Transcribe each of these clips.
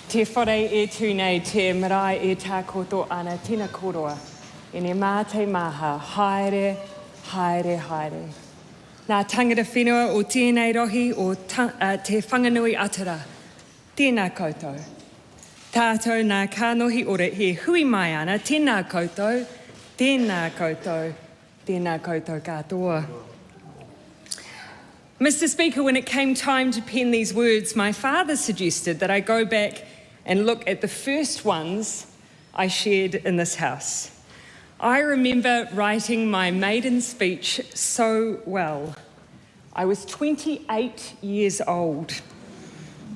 Te whare e tūnei te marae e tā koto ana tina koroa. E ne mā te maha, haere, haere, haere. Nā tangata whenua o tēnei rohi o te whanganui atara. Tēnā koutou. Tātou nā kānohi ora he hui mai ana, tēnā koutou, tēnā koutou, tēnā koutou katoa. Mr. Speaker, when it came time to pen these words, my father suggested that I go back and look at the first ones I shared in this house. I remember writing my maiden speech so well. I was 28 years old.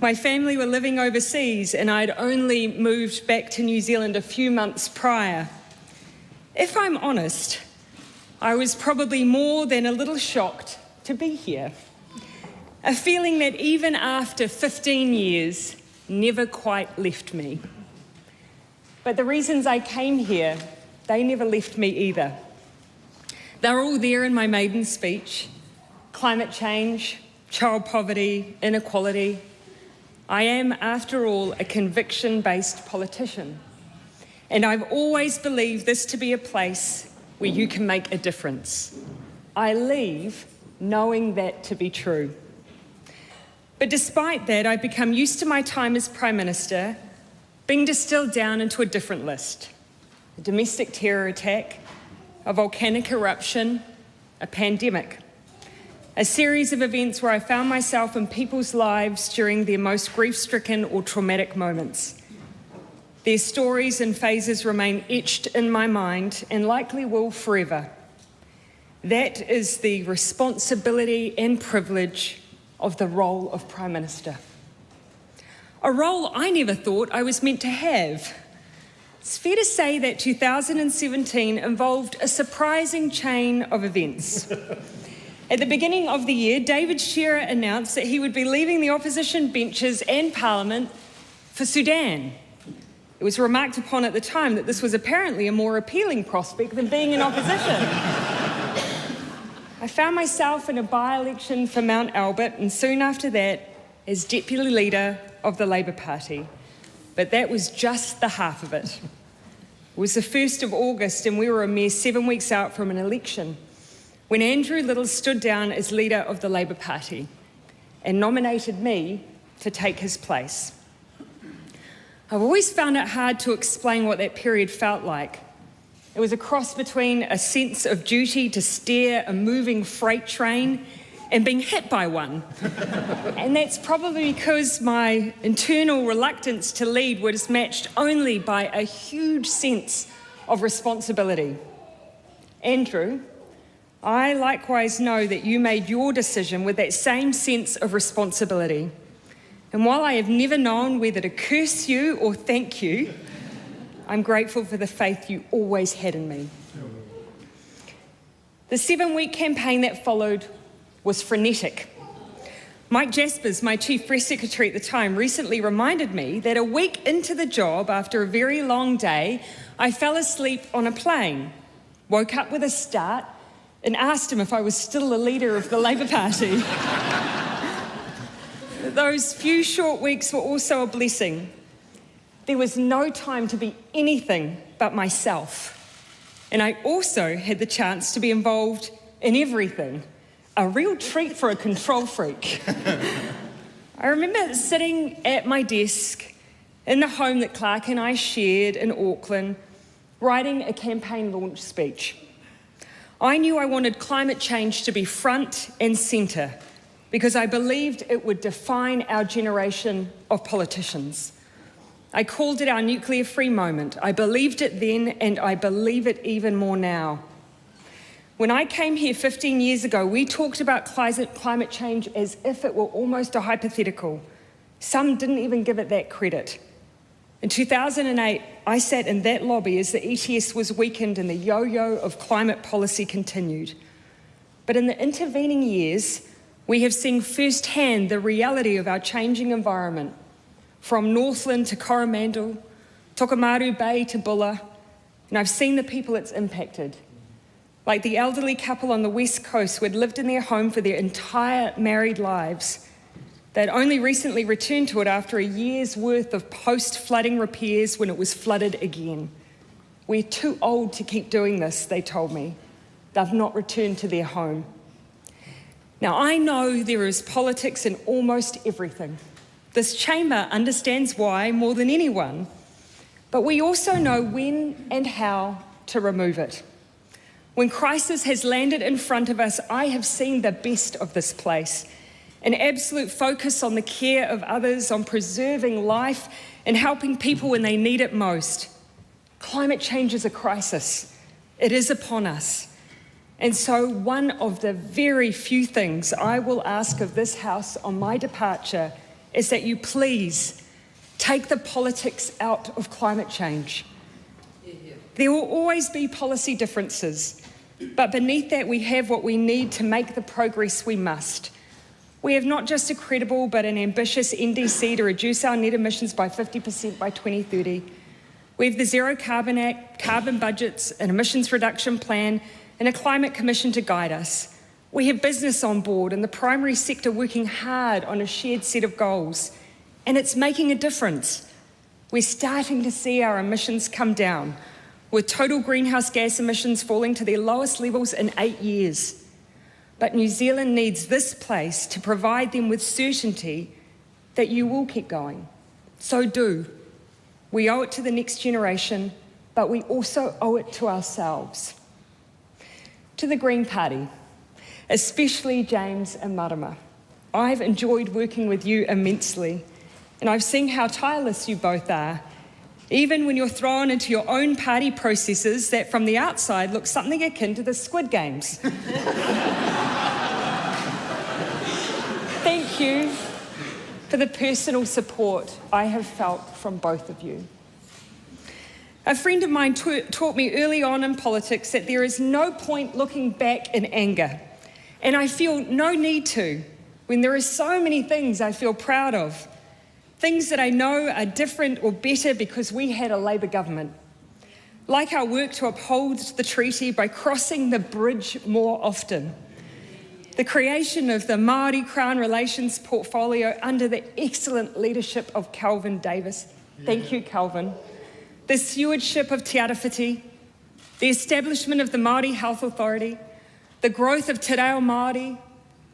My family were living overseas and I'd only moved back to New Zealand a few months prior. If I'm honest, I was probably more than a little shocked to be here. A feeling that even after 15 years never quite left me. But the reasons I came here, they never left me either. They're all there in my maiden speech. Climate change, child poverty, inequality. I am, after all, a conviction-based politician. And I've always believed this to be a place where you can make a difference. I leave knowing that to be true. But despite that, I've become used to my time as Prime Minister being distilled down into a different list. A domestic terror attack, a volcanic eruption, a pandemic. A series of events where I found myself in people's lives during their most grief-stricken or traumatic moments. Their stories and phases remain etched in my mind and likely will forever. That is the responsibility and privilege of the role of Prime Minister. A role I never thought I was meant to have. It's fair to say that 2017 involved a surprising chain of events. At the beginning of the year, David Shearer announced that he would be leaving the opposition benches and Parliament for Sudan. It was remarked upon at the time that this was apparently a more appealing prospect than being in opposition. I found myself in a by-election for Mount Albert and soon after that as Deputy Leader of the Labour Party. But that was just the half of it. It was the 1st of August and we were a mere 7 weeks out from an election when Andrew Little stood down as leader of the Labour Party and nominated me to take his place. I've always found it hard to explain what that period felt like. It was a cross between a sense of duty to steer a moving freight train and being hit by one. And that's probably because my internal reluctance to lead was matched only by a huge sense of responsibility. Andrew, I likewise know that you made your decision with that same sense of responsibility. And while I have never known whether to curse you or thank you, I'm grateful for the faith you always had in me. The 7-week campaign that followed was frenetic. Mike Jaspers, my Chief Press Secretary at the time, recently reminded me that a week into the job, after a very long day, I fell asleep on a plane, woke up with a start, and asked him if I was still the leader of the Labour Party. Those few short weeks were also a blessing. There was no time to be anything but myself. And I also had the chance to be involved in everything. A real treat for a control freak. I remember sitting at my desk in the home that Clark and I shared in Auckland, writing a campaign launch speech. I knew I wanted climate change to be front and centre because I believed it would define our generation of politicians. I called it our nuclear-free moment. I believed it then, and I believe it even more now. When I came here 15 years ago, we talked about climate change as if it were almost a hypothetical. Some didn't even give it that credit. In 2008, I sat in that lobby as the ETS was weakened and the yo-yo of climate policy continued. But in the intervening years, we have seen firsthand the reality of our changing environment, from Northland to Coromandel, Tokomaru Bay to Bulla, and I've seen the people it's impacted. Like the elderly couple on the west coast who had lived in their home for their entire married lives. They'd only recently returned to it after a year's worth of post-flooding repairs when it was flooded again. We're too old to keep doing this, they told me. They've not returned to their home. Now, I know there is politics in almost everything. This chamber understands why more than anyone, but we also know when and how to remove it. When crisis has landed in front of us, I have seen the best of this place. An absolute focus on the care of others, on preserving life and helping people when they need it most. Climate change is a crisis. It is upon us. And so one of the very few things I will ask of this House on my departure is that you please take the politics out of climate change. There will always be policy differences, but beneath that we have what we need to make the progress we must. We have not just a credible but an ambitious NDC to reduce our net emissions by 50% by 2030. We have the Zero Carbon Act, carbon budgets, an emissions reduction plan, and a climate commission to guide us. We have business on board and the primary sector working hard on a shared set of goals, and it's making a difference. We're starting to see our emissions come down, with total greenhouse gas emissions falling to their lowest levels in 8 years. But New Zealand needs this place to provide them with certainty that you will keep going. So do. We owe it to the next generation, but we also owe it to ourselves. To the Green Party, especially James and Marama, I've enjoyed working with you immensely, and I've seen how tireless you both are, even when you're thrown into your own party processes that from the outside look something akin to the Squid Games. Thank you for the personal support I have felt from both of you. A friend of mine taught me early on in politics that there is no point looking back in anger, and I feel no need to when there are so many things I feel proud of, things that I know are different or better because we had a Labour government. Like our work to uphold the treaty by crossing the bridge more often. The creation of the Māori Crown Relations portfolio under the excellent leadership of Kelvin Davis. Thank you, Kelvin. The stewardship of Te Arawhiti, the establishment of the Māori Health Authority, the growth of Te Reo Māori,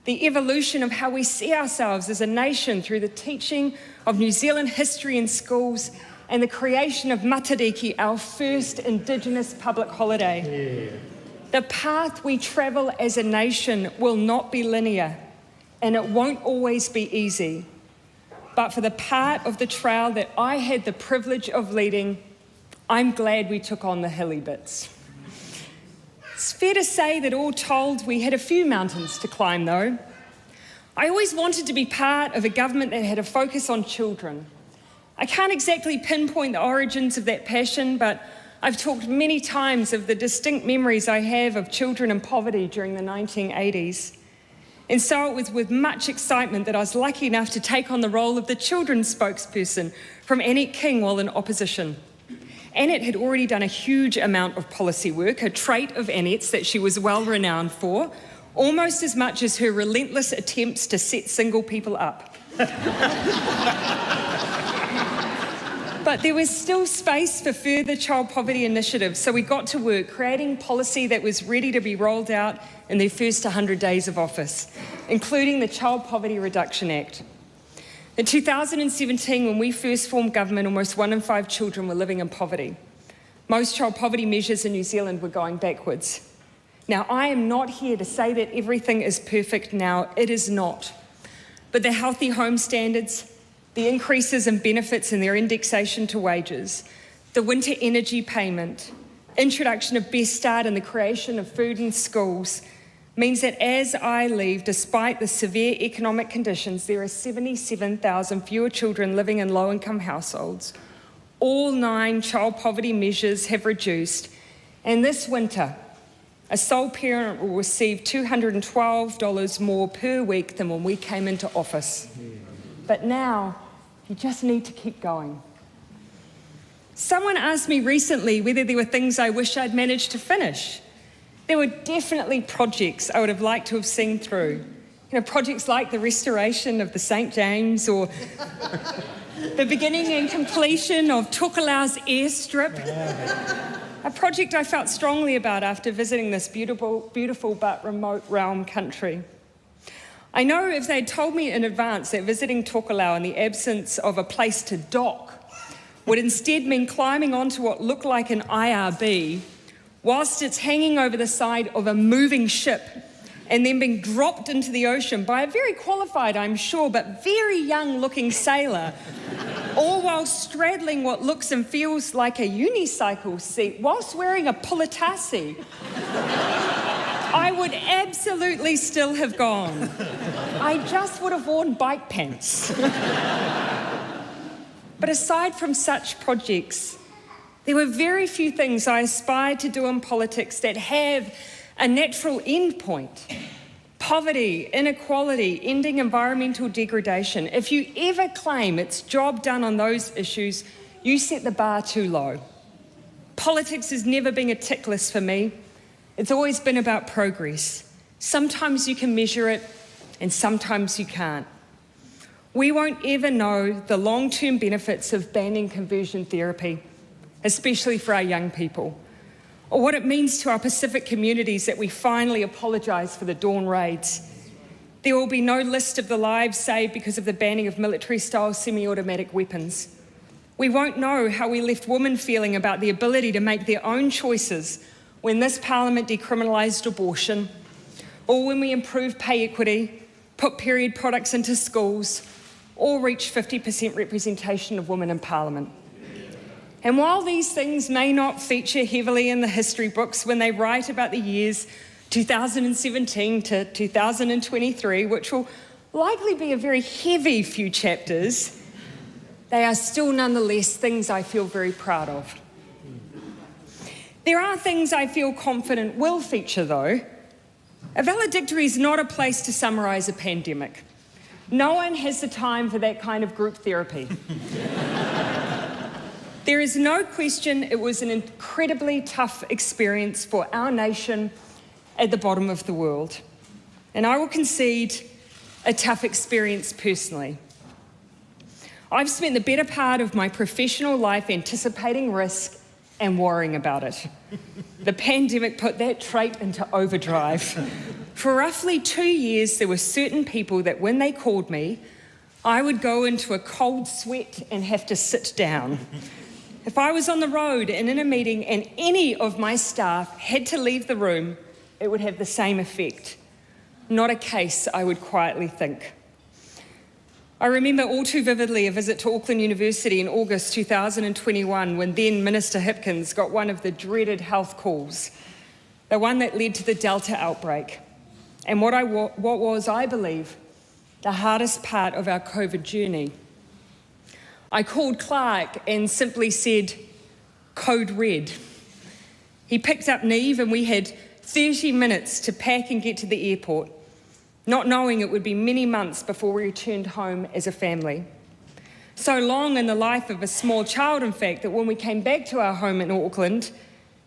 the evolution of how we see ourselves as a nation through the teaching of New Zealand history in schools, and the creation of Matariki, our first Indigenous public holiday. Yeah. The path we travel as a nation will not be linear, and it won't always be easy. But for the part of the trail that I had the privilege of leading, I'm glad we took on the hilly bits. It's fair to say that all told, we had a few mountains to climb though. I always wanted to be part of a government that had a focus on children. I can't exactly pinpoint the origins of that passion, but I've talked many times of the distinct memories I have of children in poverty during the 1980s. And so it was with much excitement that I was lucky enough to take on the role of the children's spokesperson from Annette King while in opposition. Annette had already done a huge amount of policy work, a trait of Annette's that she was well renowned for, almost as much as her relentless attempts to set single people up. But there was still space for further child poverty initiatives, so we got to work creating policy that was ready to be rolled out in their first 100 days of office, including the Child Poverty Reduction Act. In 2017, when we first formed government, almost 1 in 5 children were living in poverty. Most child poverty measures in New Zealand were going backwards. Now, I am not here to say that everything is perfect now. It is not. But the healthy home standards, the increases in benefits and their indexation to wages, the winter energy payment, introduction of Best Start and the creation of food in schools means that as I leave, despite the severe economic conditions, there are 77,000 fewer children living in low-income households. All 9 child poverty measures have reduced, and this winter, a sole parent will receive $212 more per week than when we came into office. But now, you just need to keep going. Someone asked me recently whether there were things I wish I'd managed to finish. There were definitely projects I would have liked to have seen through. Projects like the restoration of the St. James or the beginning and completion of Tokelau's airstrip. A project I felt strongly about after visiting this beautiful but remote realm country. I know if they'd told me in advance that visiting Tokelau in the absence of a place to dock would instead mean climbing onto what looked like an IRB whilst it's hanging over the side of a moving ship and then being dropped into the ocean by a very qualified, I'm sure, but very young-looking sailor, all while straddling what looks and feels like a unicycle seat whilst wearing a pulatasi, I would absolutely still have gone. I just would have worn bike pants. But aside from such projects, there were very few things I aspired to do in politics that have a natural end point. Poverty, inequality, ending environmental degradation. If you ever claim it's job done on those issues, you set the bar too low. Politics has never been a tick list for me. It's always been about progress. Sometimes you can measure it and sometimes you can't. We won't ever know the long-term benefits of banning conversion therapy, especially for our young people, or what it means to our Pacific communities that we finally apologise for the Dawn raids. There will be no list of the lives saved because of the banning of military-style semi-automatic weapons. We won't know how we left women feeling about the ability to make their own choices when this Parliament decriminalised abortion, or when we improved pay equity, put period products into schools, or reached 50% representation of women in Parliament. And while these things may not feature heavily in the history books when they write about the years 2017 to 2023, which will likely be a very heavy few chapters, they are still nonetheless things I feel very proud of. There are things I feel confident will feature, though. A valedictory is not a place to summarise a pandemic. No one has the time for that kind of group therapy. There is no question it was an incredibly tough experience for our nation at the bottom of the world. And I will concede a tough experience personally. I've spent the better part of my professional life anticipating risk and worrying about it. The pandemic put that trait into overdrive. For roughly 2 years, there were certain people that when they called me, I would go into a cold sweat and have to sit down. If I was on the road and in a meeting and any of my staff had to leave the room, it would have the same effect. Not a case, I would quietly think. I remember all too vividly a visit to Auckland University in August 2021 when then Minister Hipkins got one of the dreaded health calls, the one that led to the Delta outbreak, and what was, I believe, the hardest part of our COVID journey. I called Clark and simply said, "Code red." He picked up Neve and we had 30 minutes to pack and get to the airport, not knowing it would be many months before we returned home as a family. So long in the life of a small child, in fact, that when we came back to our home in Auckland,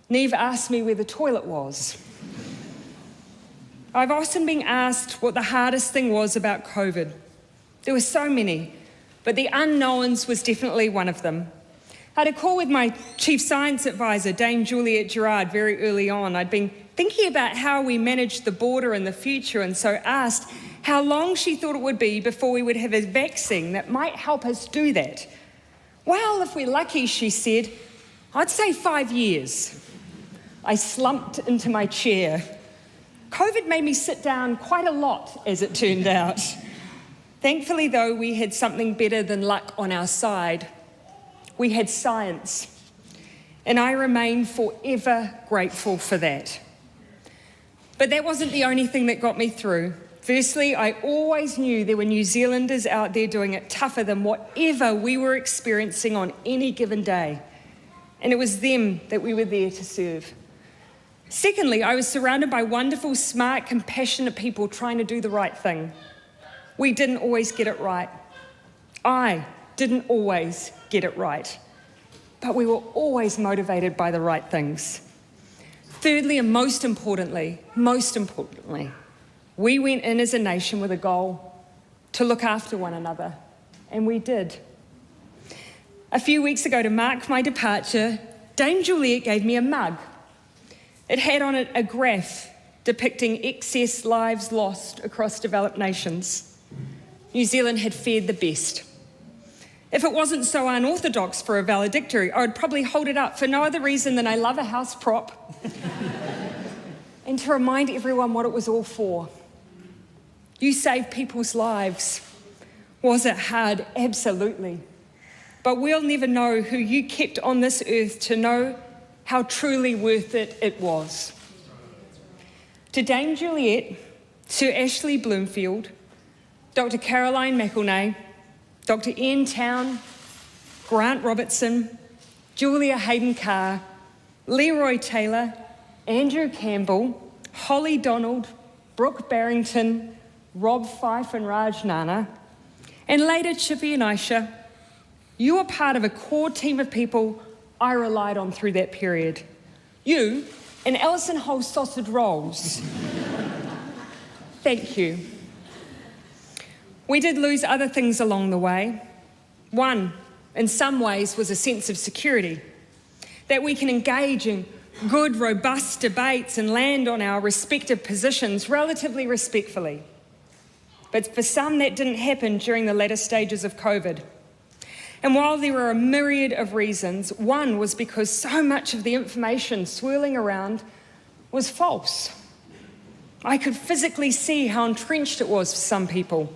Neve asked me where the toilet was. I've often been asked what the hardest thing was about COVID. There were so many, but the unknowns was definitely one of them. I had a call with my Chief Science Advisor, Dame Juliet Gerard, very early on. I'd been thinking about how we managed the border in the future and so asked how long she thought it would be before we would have a vaccine that might help us do that. Well, if we're lucky, she said, I'd say 5 years. I slumped into my chair. COVID made me sit down quite a lot, as it turned out. Thankfully, though, we had something better than luck on our side. We had science, and I remain forever grateful for that. But that wasn't the only thing that got me through. Firstly, I always knew there were New Zealanders out there doing it tougher than whatever we were experiencing on any given day, and it was them that we were there to serve. Secondly, I was surrounded by wonderful, smart, compassionate people trying to do the right thing. We didn't always get it right. I didn't always get it right. But we were always motivated by the right things. Thirdly, and most importantly, We went in as a nation with a goal to look after one another, and we did. A few weeks ago, to mark my departure, Dame Juliet gave me a mug. It had on it a graph depicting excess lives lost across developed nations. New Zealand had fared the best. If it wasn't so unorthodox for a valedictory, I would probably hold it up for no other reason than I love a house prop and to remind everyone what it was all for. You saved people's lives. Was it hard? Absolutely. But we'll never know who you kept on this earth to know how truly worth it it was. To Dame Juliet, Sir Ashley Bloomfield, Dr. Caroline McElnay, Dr. Ian Town, Grant Robertson, Julia Hayden-Carr, Leroy Taylor, Andrew Campbell, Holly Donald, Brooke Barrington, Rob Fife and Raj Nana, and later Chippy and Aisha, you were part of a core team of people I relied on through that period. You and Alison Hull sausage rolls. Thank you. We did lose other things along the way. One, in some ways, was a sense of security, that we can engage in good, robust debates and land on our respective positions relatively respectfully. But for some, that didn't happen during the latter stages of COVID. And while there were a myriad of reasons, one was because so much of the information swirling around was false. I could physically see how entrenched it was for some people.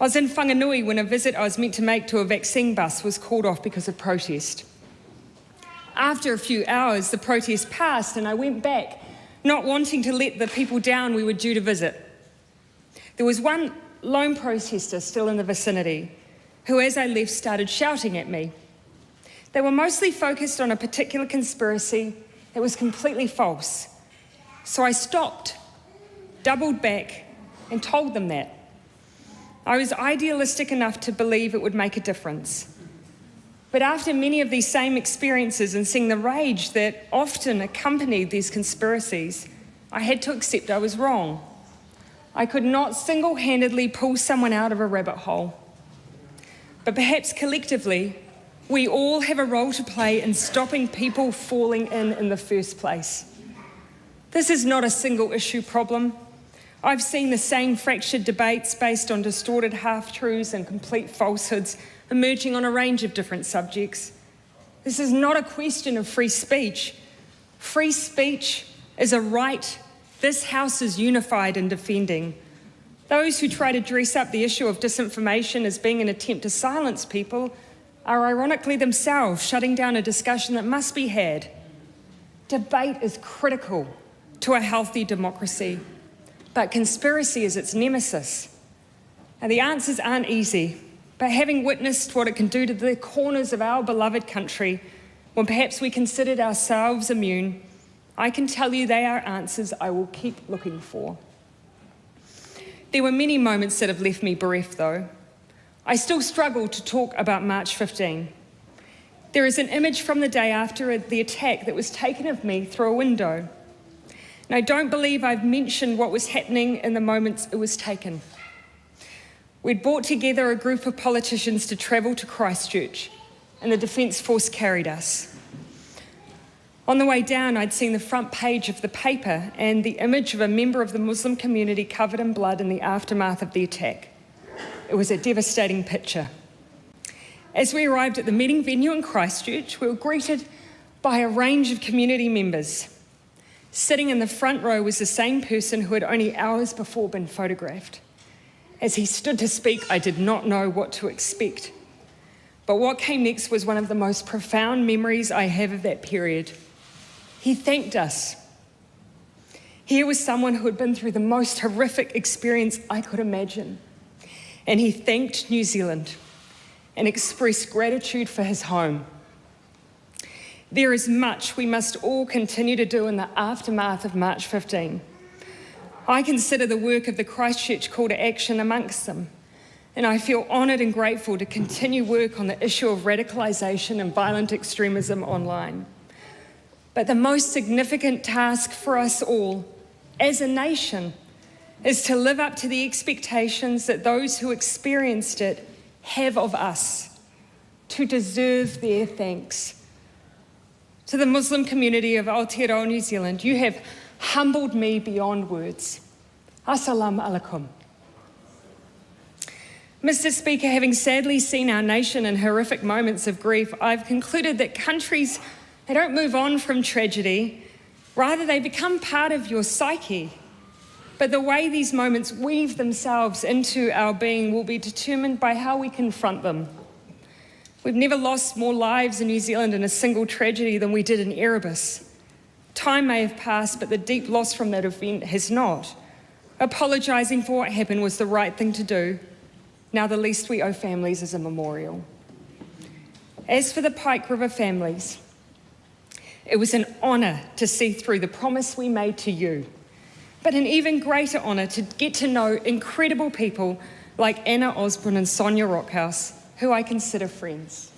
I was in Whanganui when a visit I was meant to make to a vaccine bus was called off because of protest. After a few hours, the protest passed and I went back, not wanting to let the people down we were due to visit. There was one lone protester still in the vicinity who, as I left, started shouting at me. They were mostly focused on a particular conspiracy that was completely false. So I stopped, doubled back, and told them that. I was idealistic enough to believe it would make a difference. But after many of these same experiences and seeing the rage that often accompanied these conspiracies, I had to accept I was wrong. I could not single-handedly pull someone out of a rabbit hole. But perhaps collectively, we all have a role to play in stopping people falling in the first place. This is not a single-issue problem. I've seen the same fractured debates based on distorted half-truths and complete falsehoods emerging on a range of different subjects. This is not a question of free speech. Free speech is a right this House is unified in defending. Those who try to dress up the issue of disinformation as being an attempt to silence people are ironically themselves shutting down a discussion that must be had. Debate is critical to a healthy democracy, but conspiracy is its nemesis. And the answers aren't easy, but having witnessed what it can do to the corners of our beloved country, when perhaps we considered ourselves immune, I can tell you they are answers I will keep looking for. There were many moments that have left me bereft, though. I still struggle to talk about March 15. There is an image from the day after the attack that was taken of me through a window. And I don't believe I've mentioned what was happening in the moments it was taken. We'd brought together a group of politicians to travel to Christchurch, and the Defence Force carried us. On the way down, I'd seen the front page of the paper and the image of a member of the Muslim community covered in blood in the aftermath of the attack. It was a devastating picture. As we arrived at the meeting venue in Christchurch, we were greeted by a range of community members. Sitting in the front row was the same person who had only hours before been photographed. As he stood to speak, I did not know what to expect. But what came next was one of the most profound memories I have of that period. He thanked us. Here was someone who had been through the most horrific experience I could imagine. And he thanked New Zealand and expressed gratitude for his home. There is much we must all continue to do in the aftermath of March 15. I consider the work of the Christchurch Call to Action amongst them, and I feel honoured and grateful to continue work on the issue of radicalisation and violent extremism online. But the most significant task for us all, as a nation, is to live up to the expectations that those who experienced it have of us, to deserve their thanks. To the Muslim community of Aotearoa, New Zealand, you have humbled me beyond words. Assalamu alaikum. Mr. Speaker, having sadly seen our nation in horrific moments of grief, I've concluded that countries, they don't move on from tragedy, rather they become part of your psyche. But the way these moments weave themselves into our being will be determined by how we confront them. We've never lost more lives in New Zealand in a single tragedy than we did in Erebus. Time may have passed, but the deep loss from that event has not. Apologising for what happened was the right thing to do. Now the least we owe families is a memorial. As for the Pike River families, it was an honour to see through the promise we made to you, but an even greater honour to get to know incredible people like Anna Osborne and Sonia Rockhouse, who I consider friends.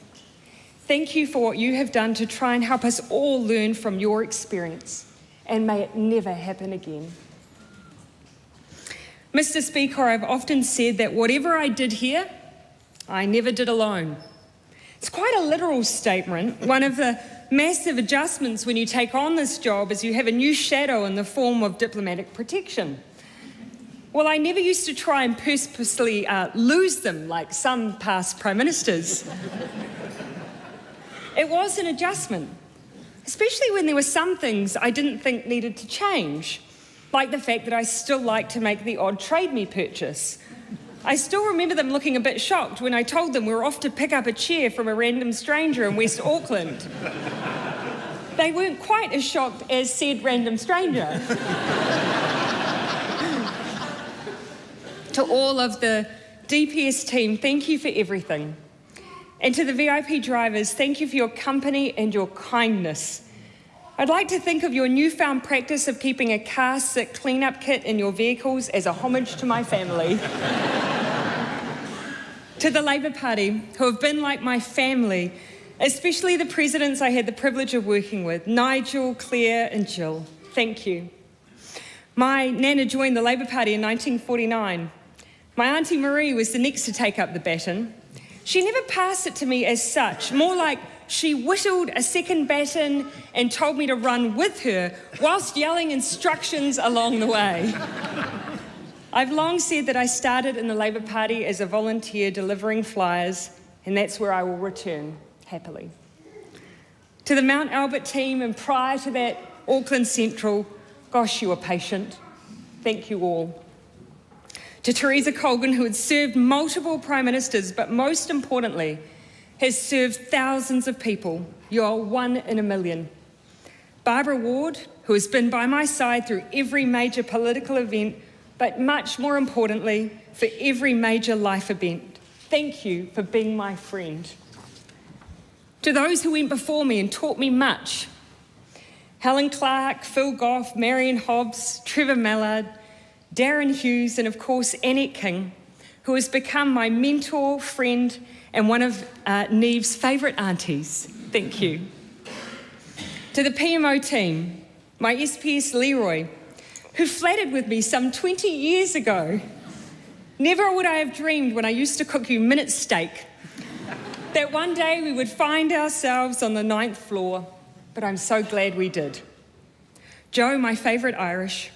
Thank you for what you have done to try and help us all learn from your experience, and may it never happen again. Mr. Speaker, I've often said that whatever I did here, I never did alone. It's quite a literal statement. One of the massive adjustments when you take on this job is you have a new shadow in the form of diplomatic protection. Well, I never used to try and purposely lose them like some past Prime Ministers. It was an adjustment, especially when there were some things I didn't think needed to change, like the fact that I still like to make the odd trade me purchase. I still remember them looking a bit shocked when I told them we were off to pick up a chair from a random stranger in West Auckland. They weren't quite as shocked as said random stranger. To all of the DPS team, thank you for everything. And to the VIP drivers, thank you for your company and your kindness. I'd like to think of your newfound practice of keeping a car sick clean-up kit in your vehicles as a homage to my family. To the Labour Party, who have been like my family, especially the presidents I had the privilege of working with, Nigel, Claire and Jill, thank you. My nana joined the Labour Party in 1949. My Auntie Marie was the next to take up the baton. She never passed it to me as such, more like she whittled a second baton and told me to run with her whilst yelling instructions along the way. I've long said that I started in the Labour Party as a volunteer delivering flyers, and that's where I will return happily. To the Mount Albert team, and prior to that, Auckland Central, gosh, you were patient. Thank you all. To Teresa Colgan, who had served multiple Prime Ministers, but most importantly, has served thousands of people. You're one in a million. Barbara Ward, who has been by my side through every major political event, but much more importantly, for every major life event. Thank you for being my friend. To those who went before me and taught me much, Helen Clark, Phil Goff, Marion Hobbs, Trevor Mallard, Darren Hughes, and of course Annette King, who has become my mentor, friend, and one of Neve's favourite aunties. Thank you. To the PMO team, my SPS Leroy, who flattered with me some 20 years ago. Never would I have dreamed when I used to cook you minute steak that one day we would find ourselves on the 9th floor, but I'm so glad we did. Joe, my favourite Irish,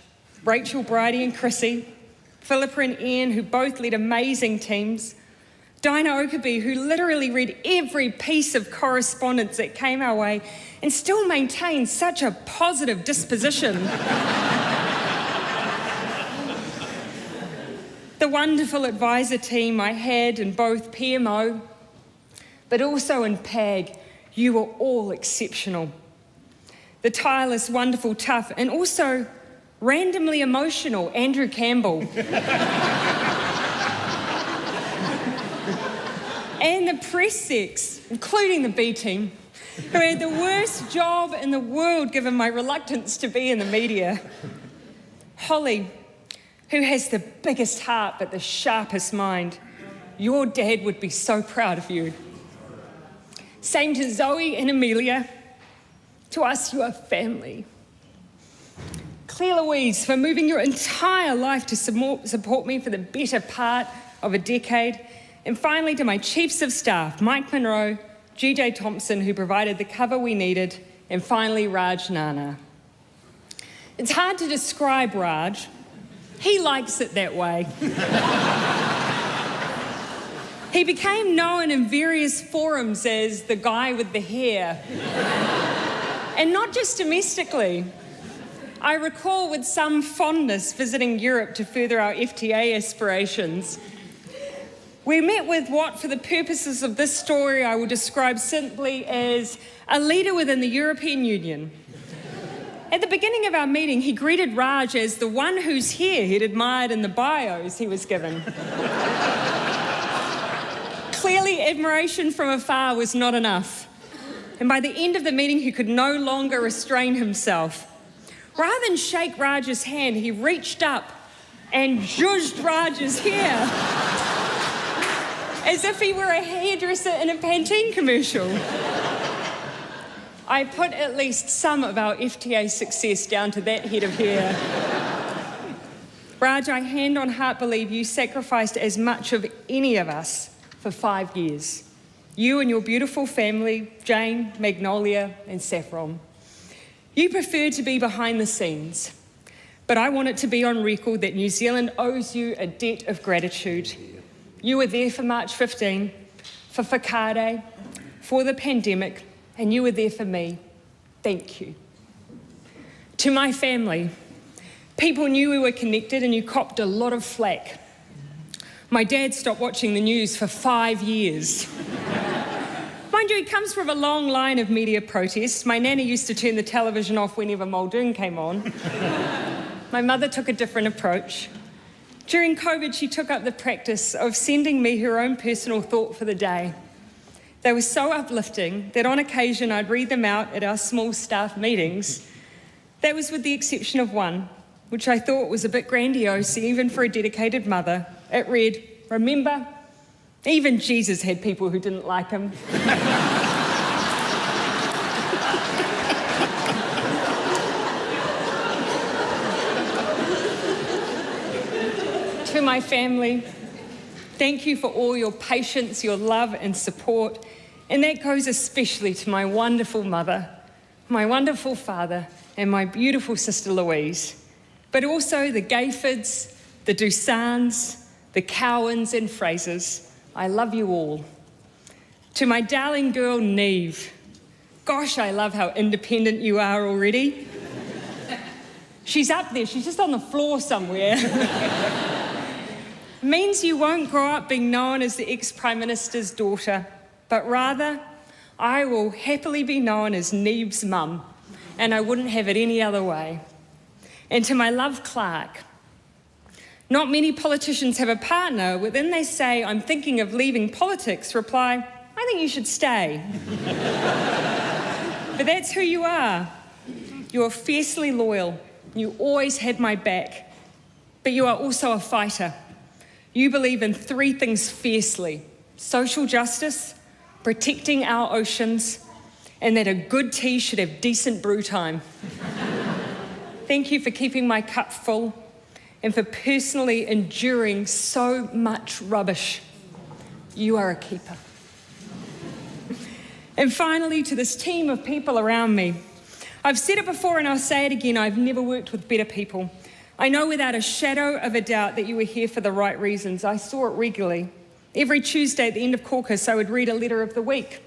Rachel, Bridie and Chrissy, Philippa and Ian, who both led amazing teams, Dinah Okabe, who literally read every piece of correspondence that came our way and still maintained such a positive disposition. The wonderful advisor team I had in both PMO, but also in PAG, you were all exceptional. The tireless, wonderful, tough, and also randomly emotional Andrew Campbell. And the press sex, including the B team, who had the worst job in the world given my reluctance to be in the media. Holly, who has the biggest heart but the sharpest mind. Your dad would be so proud of you. Same to Zoe and Amelia. To us, you are family. Claire Louise, for moving your entire life to support me for the better part of a decade. And finally, to my chiefs of staff, Mike Monroe, GJ Thompson, who provided the cover we needed, and finally, Raj Nana. It's hard to describe Raj. He likes it that way. He became known in various forums as the guy with the hair. And not just domestically. I recall with some fondness visiting Europe to further our FTA aspirations. We met with what, for the purposes of this story, I will describe simply as a leader within the European Union. At the beginning of our meeting, he greeted Raj as the one whose hair he'd admired in the bios he was given. Clearly, admiration from afar was not enough. And by the end of the meeting, he could no longer restrain himself. Rather than shake Raj's hand, he reached up and zhuzhed Raj's hair, as if he were a hairdresser in a Pantene commercial. I put at least some of our FTA success down to that head of hair. Raj, I hand on heart believe you sacrificed as much of any of us for 5 years. You and your beautiful family, Jane, Magnolia, and Saffron. You prefer to be behind the scenes, but I want it to be on record that New Zealand owes you a debt of gratitude. You were there for March 15, for Whakaare, for the pandemic, and you were there for me. Thank you. To my family, people knew we were connected and you copped a lot of flack. My dad stopped watching the news for 5 years. Mind you, he comes from a long line of media protests. My nanny used to turn the television off whenever Muldoon came on. My mother took a different approach. During COVID, she took up the practice of sending me her own personal thought for the day. They were so uplifting that on occasion I'd read them out at our small staff meetings. That was with the exception of one, which I thought was a bit grandiose even for a dedicated mother. It read, "Remember, even Jesus had people who didn't like him." To my family, thank you for all your patience, your love and support. And that goes especially to my wonderful mother, my wonderful father, and my beautiful sister Louise. But also the Gayfords, the Dusans, the Cowans and Frasers. I love you all. To my darling girl, Neve. Gosh, I love how independent you are already. She's up there, she's just on the floor somewhere. Means you won't grow up being known as the ex-Prime Minister's daughter, but rather, I will happily be known as Neve's mum, and I wouldn't have it any other way. And to my love, Clark. Not many politicians have a partner when they say, "I'm thinking of leaving politics," reply, "I think you should stay." But that's who you are. You're fiercely loyal. You always had my back. But you are also a fighter. You believe in 3 things fiercely: social justice, protecting our oceans, and that a good tea should have decent brew time. Thank you for keeping my cup full and for personally enduring so much rubbish. You are a keeper. And finally, to this team of people around me, I've said it before and I'll say it again, I've never worked with better people. I know without a shadow of a doubt that you were here for the right reasons. I saw it regularly. Every Tuesday at the end of caucus, I would read a letter of the week,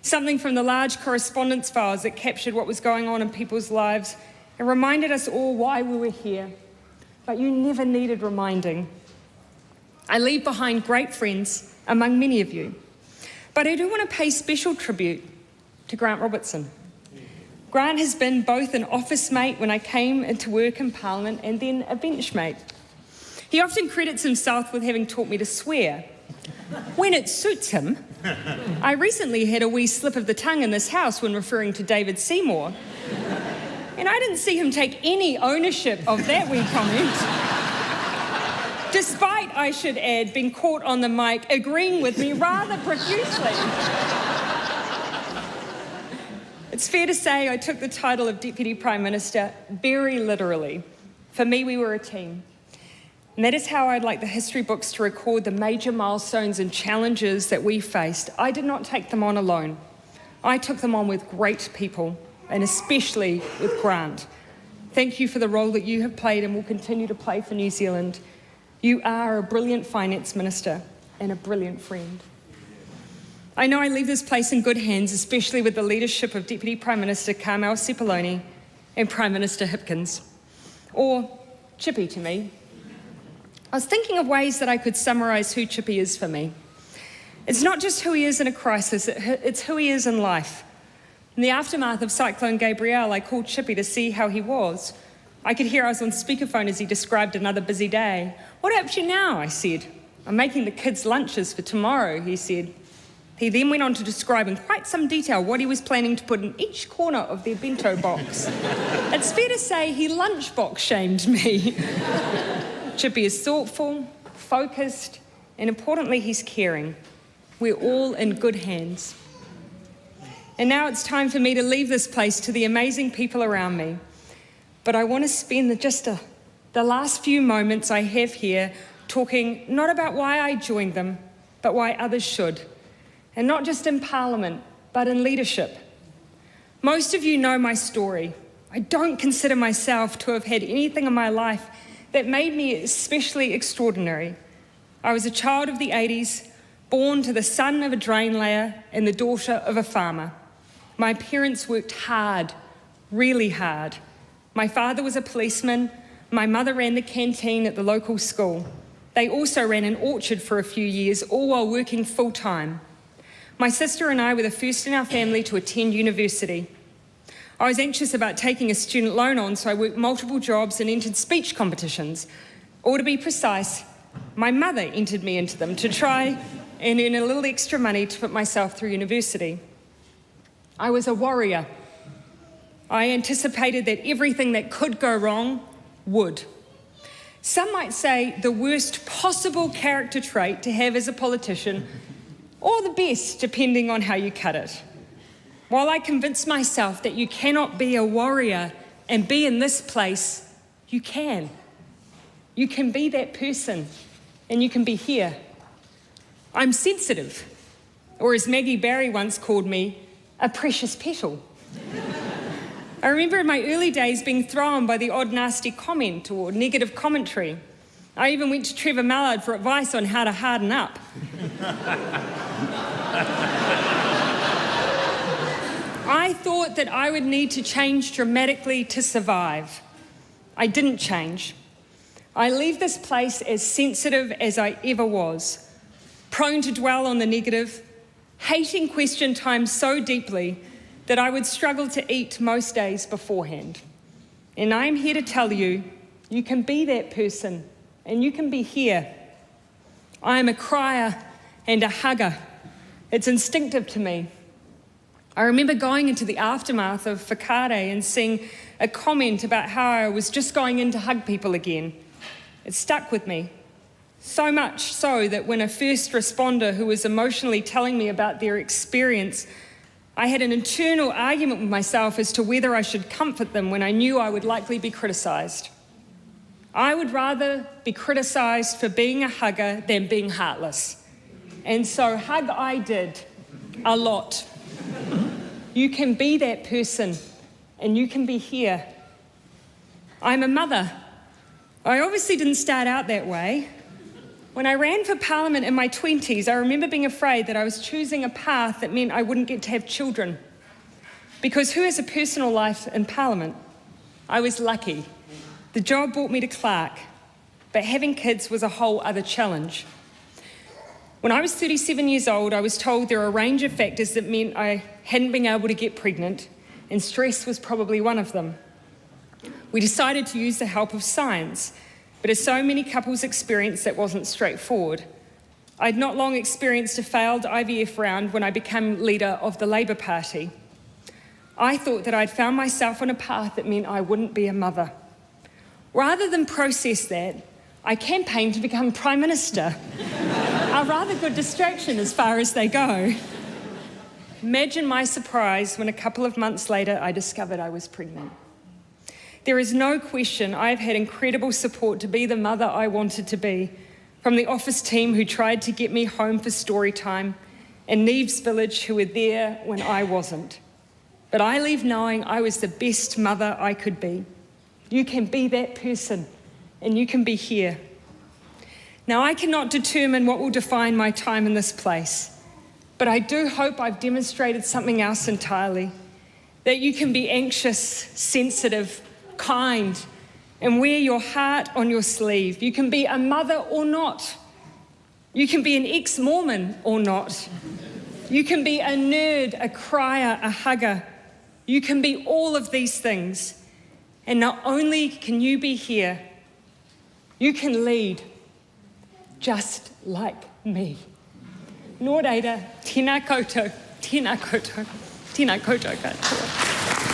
something from the large correspondence files that captured what was going on in people's lives and reminded us all why we were here. But you never needed reminding. I leave behind great friends among many of you, but I do want to pay special tribute to Grant Robertson. Grant has been both an office mate when I came into work in Parliament and then a benchmate. He often credits himself with having taught me to swear. When it suits him. I recently had a wee slip of the tongue in this house when referring to David Seymour. And I didn't see him take any ownership of that wee comment. Despite, I should add, being caught on the mic agreeing with me rather profusely. It's fair to say I took the title of Deputy Prime Minister very literally. For me, we were a team. And that is how I'd like the history books to record the major milestones and challenges that we faced. I did not take them on alone. I took them on with great people, and especially with Grant. Thank you for the role that you have played and will continue to play for New Zealand. You are a brilliant finance minister and a brilliant friend. I know I leave this place in good hands, especially with the leadership of Deputy Prime Minister Carmel Sepuloni and Prime Minister Hipkins, or Chippy to me. I was thinking of ways that I could summarise who Chippy is for me. It's not just who he is in a crisis, it's who he is in life. In the aftermath of Cyclone Gabrielle, I called Chippy to see how he was. I could hear I was on speakerphone as he described another busy day. "What helps you now?" I said. "I'm making the kids' lunches for tomorrow," he said. He then went on to describe in quite some detail what he was planning to put in each corner of their bento box. It's fair to say he lunchbox shamed me. Chippy is thoughtful, focused, and importantly, he's caring. We're all in good hands. And now it's time for me to leave this place to the amazing people around me. But I want to spend the last few moments I have here talking not about why I joined them, but why others should. And not just in Parliament, but in leadership. Most of you know my story. I don't consider myself to have had anything in my life that made me especially extraordinary. I was a child of the 80s, born to the son of a drain layer and the daughter of a farmer. My parents worked hard, really hard. My father was a policeman. My mother ran the canteen at the local school. They also ran an orchard for a few years, all while working full-time. My sister and I were the first in our family to attend university. I was anxious about taking a student loan on, so I worked multiple jobs and entered speech competitions. Or to be precise, my mother entered me into them to try and earn a little extra money to put myself through university. I was a warrior. I anticipated that everything that could go wrong would. Some might say the worst possible character trait to have as a politician, or the best, depending on how you cut it. While I convinced myself that you cannot be a warrior and be in this place, you can. You can be that person, and you can be here. I'm sensitive, or as Maggie Barry once called me, a precious petal. I remember in my early days being thrown by the odd nasty comment or negative commentary. I even went to Trevor Mallard for advice on how to harden up. I thought that I would need to change dramatically to survive. I didn't change. I leave this place as sensitive as I ever was, prone to dwell on the negative, hating question time so deeply that I would struggle to eat most days beforehand. And I'm here to tell you, you can be that person, and you can be here. I am a crier and a hugger. It's instinctive to me. I remember going into the aftermath of Whakaare and seeing a comment about how I was just going in to hug people again. It stuck with me. So much so that when a first responder who was emotionally telling me about their experience, I had an internal argument with myself as to whether I should comfort them when I knew I would likely be criticised. I would rather be criticised for being a hugger than being heartless. And so hug I did, a lot. You can be that person, and you can be here. I'm a mother. I obviously didn't start out that way. When I ran for Parliament in my 20s, I remember being afraid that I was choosing a path that meant I wouldn't get to have children. Because who has a personal life in Parliament? I was lucky. The job brought me to Clark, but having kids was a whole other challenge. When I was 37 years old, I was told there are a range of factors that meant I hadn't been able to get pregnant, and stress was probably one of them. We decided to use the help of science, but as so many couples experience, that wasn't straightforward. I'd not long experienced a failed IVF round when I became leader of the Labour Party. I thought that I'd found myself on a path that meant I wouldn't be a mother. Rather than process that, I campaigned to become Prime Minister. A rather good distraction as far as they go. Imagine my surprise when a couple of months later I discovered I was pregnant. There is no question I've had incredible support to be the mother I wanted to be, from the office team who tried to get me home for story time, and Neve's Village who were there when I wasn't. But I leave knowing I was the best mother I could be. You can be that person, and you can be here. Now, I cannot determine what will define my time in this place, but I do hope I've demonstrated something else entirely, that you can be anxious, sensitive, kind, and wear your heart on your sleeve. You can be a mother or not. You can be an ex-Mormon or not. You can be a nerd, a crier, a hugger. You can be all of these things. And not only can you be here, you can lead just like me. Nō reira, tēnā koutou, tēnā koutou, tēnā koutou katoa.